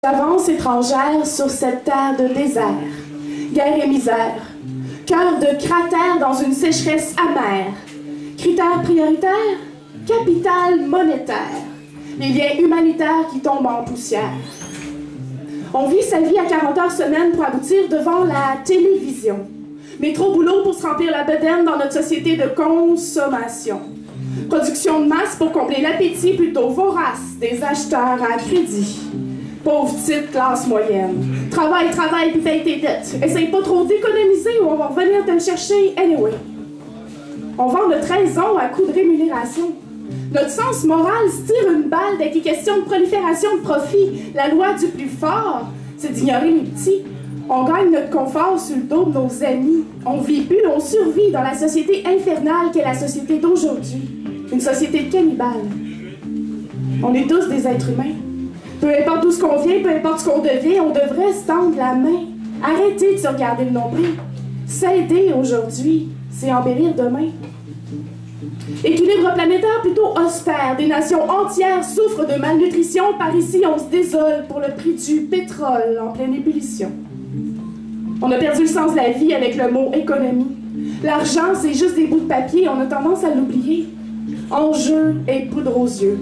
J'avance étrangère sur cette terre de désert, guerre et misère, cœur de cratère dans une sécheresse amère, critères prioritaires, capital monétaire, les liens humanitaires qui tombent en poussière. On vit sa vie à 40 heures semaine pour aboutir devant la télévision, mais trop boulot pour se remplir la bedaine dans notre société de consommation. Production de masse pour combler l'appétit plutôt vorace des acheteurs à crédit. Pauvre petite classe moyenne. Travaille, travaille, puis paye tes dettes. Essaye pas trop d'économiser ou on va revenir te le chercher anyway. On vend notre raison à coup de rémunération. Notre sens moral se tire une balle dès qu'il est question de prolifération de profit. La loi du plus fort, c'est d'ignorer les petits. On gagne notre confort sur le dos de nos amis. On vit plus, on survit dans la société infernale qu'est la société d'aujourd'hui. Une société de cannibales. On est tous des êtres humains. Peu importe d'où ce qu'on vient, peu importe ce qu'on devient, on devrait se tendre la main. Arrêtez de se regarder le nombril. S'aider aujourd'hui, c'est embellir demain. Équilibre planétaire plutôt austère. Des nations entières souffrent de malnutrition. Par ici, on se désole pour le prix du pétrole en pleine ébullition. On a perdu le sens de la vie avec le mot économie. L'argent, c'est juste des bouts de papier. On a tendance à l'oublier. Enjeu et poudre aux yeux.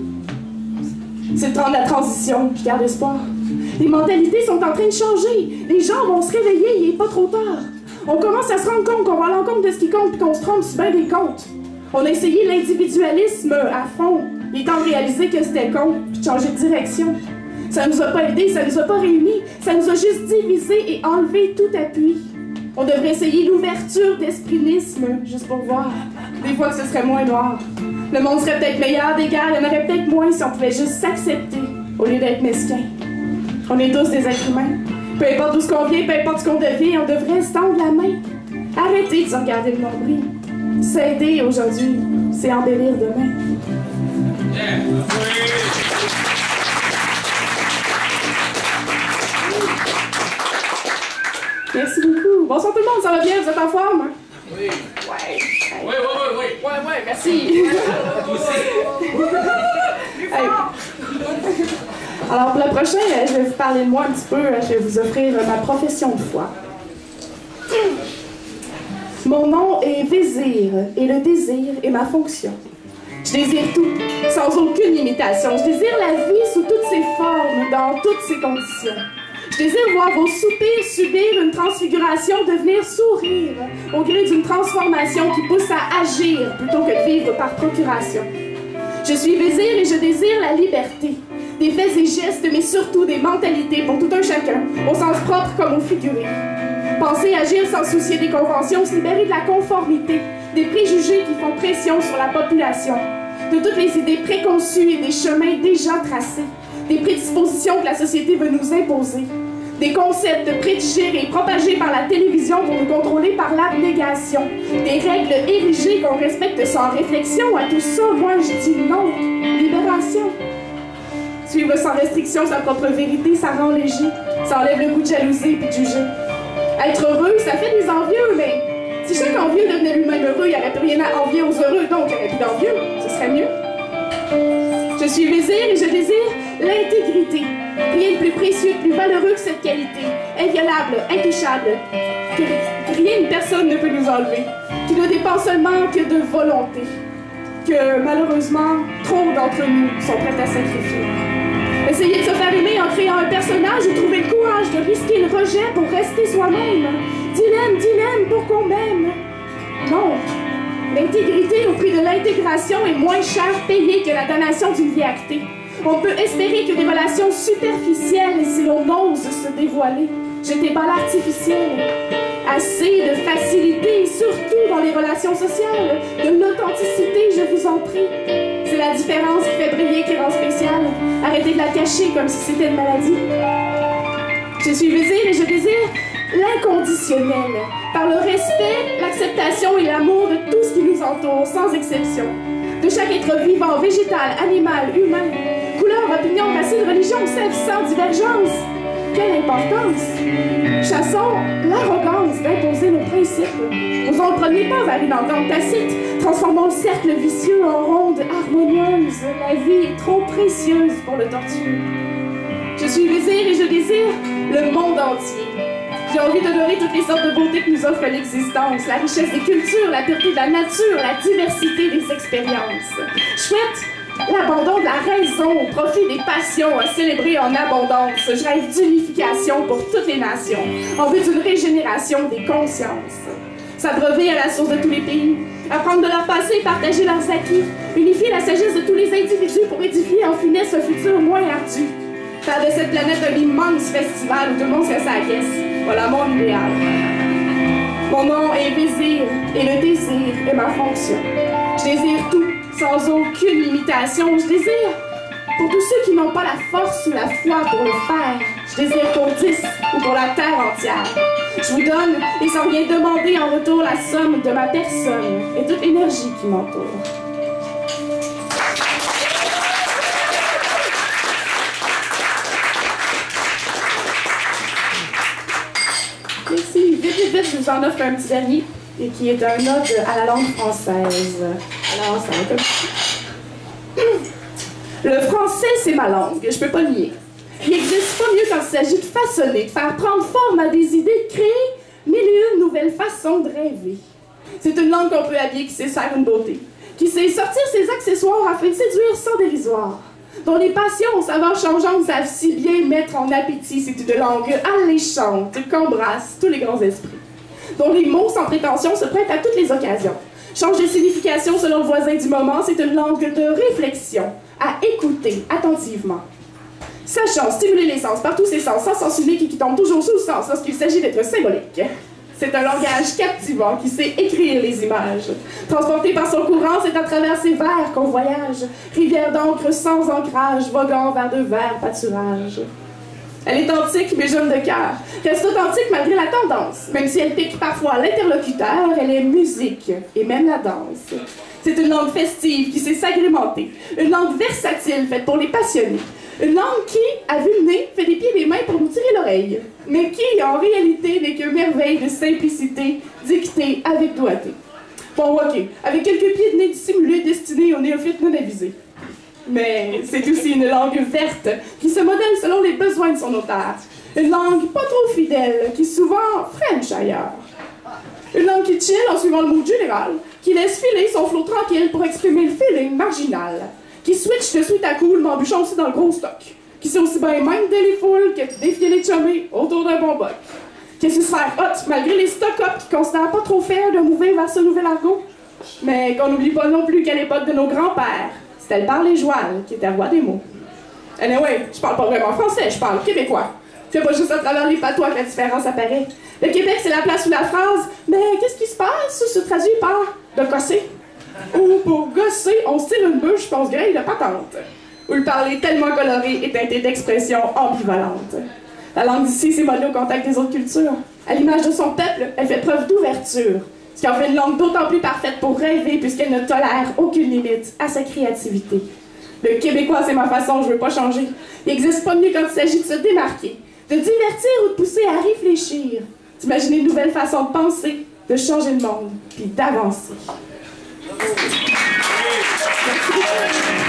C'est le temps de la transition, je garde espoir. Les mentalités sont en train de changer. Les gens vont se réveiller, il n'est pas trop tard. On commence à se rendre compte qu'on va à l'encontre de ce qui compte puis qu'on se trompe sur bien des comptes. On a essayé l'individualisme à fond. Il est temps de réaliser que c'était con puis de changer de direction. Ça nous a pas aidés, ça nous a pas réunis, ça nous a juste divisés et enlevé tout appui. On devrait essayer l'ouverture d'esprinisme, juste pour voir. Des fois que ce serait moins noir. Le monde serait peut-être meilleur des guerres, il y en aurait peut-être moins si on pouvait juste s'accepter au lieu d'être mesquin. On est tous des êtres humains. Peu importe d'où ce qu'on vient, peu importe ce qu'on devient, on devrait se tendre la main. Arrêtez de se regarder le nombril. S'aider aujourd'hui, c'est embellir demain. Yeah. Merci beaucoup. Bonsoir tout le monde, ça va bien? Vous êtes en forme? Oui. Ouais. Ouais, merci. Alors, pour le prochain, je vais vous parler de moi un petit peu. Je vais vous offrir ma profession de foi. Mon nom est Vésir, et le désir est ma fonction. Je désire tout, sans aucune limitation. Je désire la vie sous toutes ses formes, dans toutes ses conditions. Je désire voir vos soupirs subir une transfiguration, devenir sourire, au gré d'une transformation qui pousse à agir plutôt que de vivre par procuration. Je suis Vésir et je désire la liberté. Des faits et gestes, mais surtout des mentalités pour tout un chacun, au sens propre comme au figuré. Penser, agir sans soucier des conventions, se libérer de la conformité, des préjugés qui font pression sur la population, de toutes les idées préconçues et des chemins déjà tracés, des prédispositions que la société veut nous imposer, des concepts prédigés et propagés par la télévision pour nous contrôler par l'abnégation, des règles érigées qu'on respecte sans réflexion. À tout ça, moi je dis non. Libération. Suivre sans restriction sa propre vérité, ça rend léger. Ça enlève le goût de jalousie et de juger. Être heureux, ça fait des envieux, mais si chaque envieux devenait lui-même heureux, il n'y aurait plus rien à envier aux heureux, donc il n'y aurait plus d'envieux. Ce serait mieux. Je suis Vésir et je désire l'intégrité. Rien de plus précieux, de plus valeureux que cette qualité. Inviolable, intouchable. Que rien ni personne ne peut nous enlever. Qui ne dépend seulement que de volonté. Que malheureusement, trop d'entre nous sont prêts à sacrifier. Essayer de se faire aimer en créant un personnage ou trouver le courage de risquer le rejet pour rester soi-même. Dilemme pour qu'on m'aime. Non. L'intégrité au prix de l'intégration est moins cher payée que la donation d'une vie actée. On peut espérer que des relations superficielles, si l'on ose se dévoiler, jeter par l'artificiel. Assez de facilité, surtout dans les relations sociales. De l'authenticité, je vous en prie. C'est la différence qui fait briller, qui rend spéciale. Arrêtez de la cacher comme si c'était une maladie. Je suis Vésir et je désire l'inconditionnel. Par le respect, l'acceptation et l'amour de tout ce qui nous entoure, sans exception. De chaque être vivant, végétal, animal, humain. Couleur, opinion, racine, religion, sexe, sans divergence. Quelle importance! Chassons l'arrogance d'imposer nos principes. Osons le premier pas vers une entente tacite. Transformons le cercle vicieux en ronde harmonieuse. La vie est trop précieuse pour le tortueux. Je suis Vésir et je désire le monde entier. J'ai envie d'honorer toutes les sortes de beautés que nous offre l'existence, la richesse des cultures, la pureté de la nature, la diversité des expériences. Je souhaite l'abandon de la raison au profit des passions à célébrer en abondance. Je rêve d'unification pour toutes les nations, en vue d'une régénération des consciences. S'abreuver à la source de tous les pays, apprendre de leur passé et partager leurs acquis, unifier la sagesse de tous les individus pour édifier en finesse un futur moins ardu. Faire de cette planète un immense festival où tout le monde se fait sa caisse. Voilà mon idéal. Mon nom est Vésir et le désir est ma fonction. Je désire tout, sans aucune limitation. Je désire pour tous ceux qui n'ont pas la force ou la foi pour le faire. Je désire pour 10 ou pour la terre entière. Je vous donne et sans rien demander en retour la somme de ma personne et toute l'énergie qui m'entoure. Merci. Vite, je vous en offre un petit dernier, et qui est un ode à la langue française. Alors, ça va comme ça. Le français, c'est ma langue, je peux pas le nier. Il n'existe pas mieux quand il s'agit de façonner, de faire prendre forme à des idées, de créer mille et une nouvelles façons de rêver. C'est une langue qu'on peut habiller, qui sait faire une beauté, qui sait sortir ses accessoires afin de séduire sans dérisoire, dont les passions aux saveurs changeantes savent si bien mettre en appétit. C'est une langue alléchante qu'embrasse tous les grands esprits, dont les mots sans prétention se prêtent à toutes les occasions, change de signification selon le voisin du moment. C'est une langue de réflexion, à écouter attentivement, sachant stimuler les sens par tous ses sens, sans sens unique et qui tombe toujours sous le sens lorsqu'il s'agit d'être symbolique. C'est un langage captivant qui sait écrire les images. Transporté par son courant, c'est à travers ses vers qu'on voyage, rivière d'encre sans ancrage, voguant vers de verts pâturages. Elle est antique mais jeune de cœur, reste authentique malgré la tendance. Même si elle pique parfois l'interlocuteur, elle est musique et même la danse. C'est une langue festive qui sait s'agrémenter, une langue versatile faite pour les passionnés. Une langue qui, à vue de nez, fait des pieds et des mains pour nous tirer l'oreille, mais qui, en réalité, n'est que merveille de simplicité, dictée avec doigté. Bon, ok, avec quelques pieds de nez dissimulés destinés aux néophytes non avisés. Mais c'est aussi une langue verte, qui se modèle selon les besoins de son auteur. Une langue pas trop fidèle, qui souvent French ailleurs. Une langue qui chill en suivant le mood général, qui laisse filer son flot tranquille pour exprimer le feeling marginal, qui switch de suite à cool, m'embûchant aussi dans le gros stock, qui sait aussi bien même les foules que de défier les chummés autour d'un bon boc, qui se faire hot malgré les stock-up qui considèrent pas trop faire de mouver vers ce nouvel argot, mais qu'on n'oublie pas non plus qu'à l'époque de nos grands-pères, c'était le parler-joual qui était roi des mots. Anyway, je parle pas vraiment français, je parle québécois. C'est pas juste à travers les patois que la différence apparaît. Le Québec, c'est la place où la phrase « Mais qu'est-ce qui se passe ?» se traduit par « de gosser ». Ou pour gosser, on se tire une bûche, puis on se grille de patente. Où le parler tellement coloré est teinté d'expressions ambivalentes. La langue d'ici s'est modelée au contact des autres cultures. À l'image de son peuple, elle fait preuve d'ouverture, ce qui en fait une langue d'autant plus parfaite pour rêver, puisqu'elle ne tolère aucune limite à sa créativité. Le québécois, c'est ma façon, je veux pas changer. Il n'existe pas mieux quand il s'agit de se démarquer, de divertir ou de pousser à réfléchir, d'imaginer de nouvelles façons de penser, de changer le monde, puis d'avancer. Merci beaucoup.